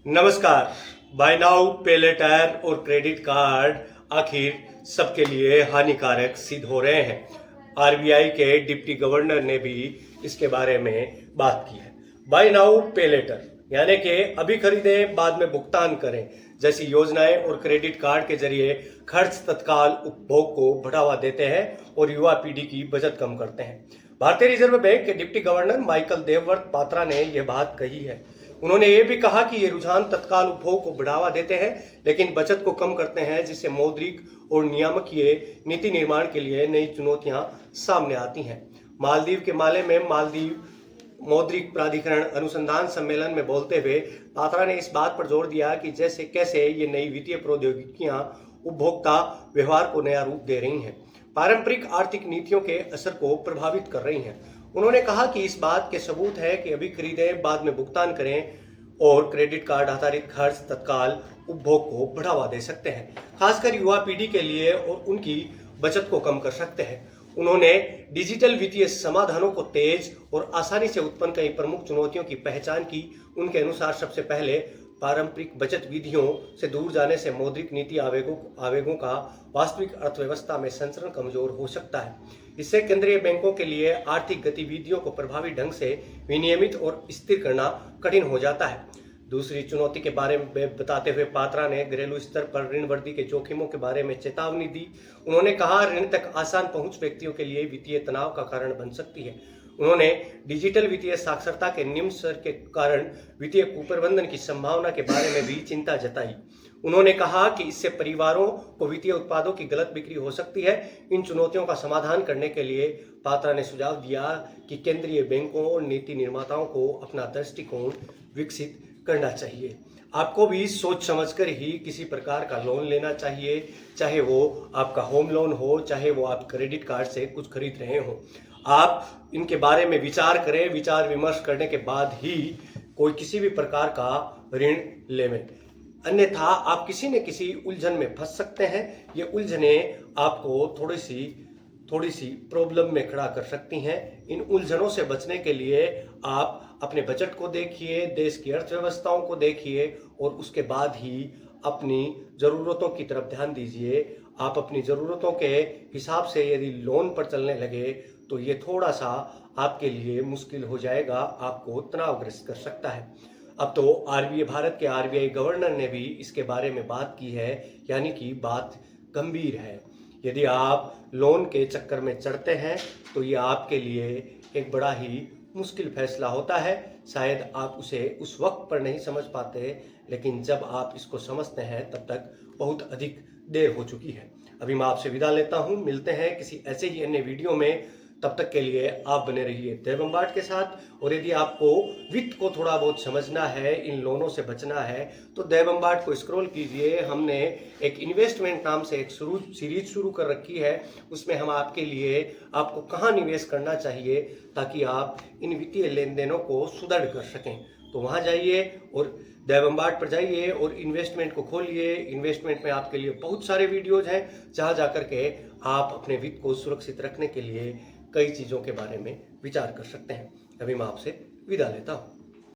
नमस्कार। Bye now पे letter और क्रेडिट कार्ड आखिर सबके लिए हानिकारक सिद्ध हो रहे हैं। आरबीआई के डिप्टी गवर्नर ने भी इसके बारे में बात की है। बाय नाउ पे लेटर यानी कि अभी खरीदें बाद में भुगतान करें जैसी योजनाएं और क्रेडिट कार्ड के जरिए खर्च तत्काल उपभोग को बढ़ावा देते हैं और युवा पीढ़ी की बचत कम करते हैं। भारतीय रिजर्व बैंक के deputy governor Michael Devvrat Patra ने यह बात कही है। उन्होंने ये भी कहा कि ये रुझान तत्काल उपभोग को बढ़ावा देते हैं लेकिन बचत को कम करते हैं, जिससे मौद्रिक और नियामकीय नीति निर्माण के लिए नई चुनौतियां सामने आती हैं। मालदीव के माले में मालदीव मौद्रिक प्राधिकरण अनुसंधान सम्मेलन में बोलते हुए पात्रा ने इस बात पर जोर दिया कि जैसे कैसे ये नई वित्तीय प्रौद्योगिकियां उपभोक्ता व्यवहार को नया रूप दे रही हैं, पारंपरिक आर्थिक नीतियों के असर को प्रभावित कर रही हैं। उन्होंने कहा कि इस बात के सबूत है कि अभी खरीदें बाद में भुगतान करें और क्रेडिट कार्ड आधारित खर्च तत्काल उपभोग को बढ़ावा दे सकते हैं, खासकर युवा पीढ़ी के लिए, और उनकी बचत को कम कर सकते हैं। उन्होंने डिजिटल वित्तीय समाधानों को तेज और आसानी से उत्पन्न कई प्रमुख चुनौतियों की पहचान की। उनके अनुसार सबसे पहले पारंपरिक बचत विधियों से दूर जाने से मौद्रिक नीति आवेगों का वास्तविक अर्थव्यवस्था में संचरण कमजोर हो सकता है। इससे केंद्रीय बैंकों के लिए आर्थिक गतिविधियों को प्रभावी ढंग से विनियमित और स्थिर करना कठिन हो जाता है। दूसरी चुनौती के बारे में बताते हुए पात्रा ने घरेलू स्तर पर ऋण वृद्धि के जोखिमों के बारे में चेतावनी दी। उन्होंने कहा, ऋण तक आसान पहुंच व्यक्तियों के लिए वित्तीय तनाव का कारण बन सकती है। उन्होंने डिजिटल वित्तीय साक्षरता के निम्न स्तर के कारण वित्तीय कुप्रबंधन की संभावना के बारे में भी चिंता जताई। उन्होंने कहा कि इससे परिवारों को वित्तीय उत्पादों की गलत बिक्री हो सकती है। इन चुनौतियों का समाधान करने के लिए पात्रा ने सुझाव दिया कि केंद्रीय बैंकों और नीति निर्माताओं को अपना दृष्टिकोण विकसित करना चाहिए। आपको भी सोच समझकर ही किसी प्रकार का लोन लेना चाहिए, चाहे वो आपका होम लोन हो, चाहे वो आप क्रेडिट कार्ड से कुछ खरीद रहे हो। आप इनके बारे में विचार करें, विचार विमर्श करने के बाद ही कोई किसी भी प्रकार का ऋण लेवें, अन्यथा आप किसी न किसी उलझन में फंस सकते हैं। ये उलझने आपको थोड़ी सी प्रॉब्लम में खड़ा कर सकती हैं। इन उलझनों से बचने के लिए आप अपने बजट को देखिए, देश की अर्थव्यवस्थाओं को देखिए और उसके बाद ही अपनी ज़रूरतों की तरफ ध्यान दीजिए। आप अपनी ज़रूरतों के हिसाब से यदि लोन पर चलने लगे तो ये थोड़ा सा आपके लिए मुश्किल हो जाएगा, आपको तनावग्रस्त कर सकता है। अब तो भारत के आरबीआई गवर्नर ने भी इसके बारे में बात की है, यानी कि बात गंभीर है। यदि आप लोन के चक्कर में चढ़ते हैं तो ये आपके लिए एक बड़ा ही मुश्किल फैसला होता है। शायद आप उसे उस वक्त पर नहीं समझ पाते, लेकिन जब आप इसको समझते हैं तब तक बहुत अधिक देर हो चुकी है। अभी मैं आपसे विदा लेता हूँ। मिलते हैं किसी ऐसे ही अन्य वीडियो में। तब तक के लिए आप बने रहिए देवम्बाट के साथ। और यदि आपको वित्त को थोड़ा बहुत समझना है, इन लोनों से बचना है, तो देवम्बाट को स्क्रॉल कीजिए। हमने एक इन्वेस्टमेंट नाम से एक सीरीज शुरू कर रखी है। उसमें हम आपके लिए आपको कहाँ निवेश करना चाहिए ताकि आप इन वित्तीय लेन देनों को सुदृढ़ कर सकें। तो वहाँ जाइए और देवम्बाट पर जाइए और इन्वेस्टमेंट को खोलिए। इन्वेस्टमेंट में आपके लिए बहुत सारे वीडियोज हैं जहाँ जाकर के आप अपने वित्त को सुरक्षित रखने के लिए कई चीज़ों के बारे में विचार कर सकते हैं। अभी मैं आपसे विदा लेता हूँ।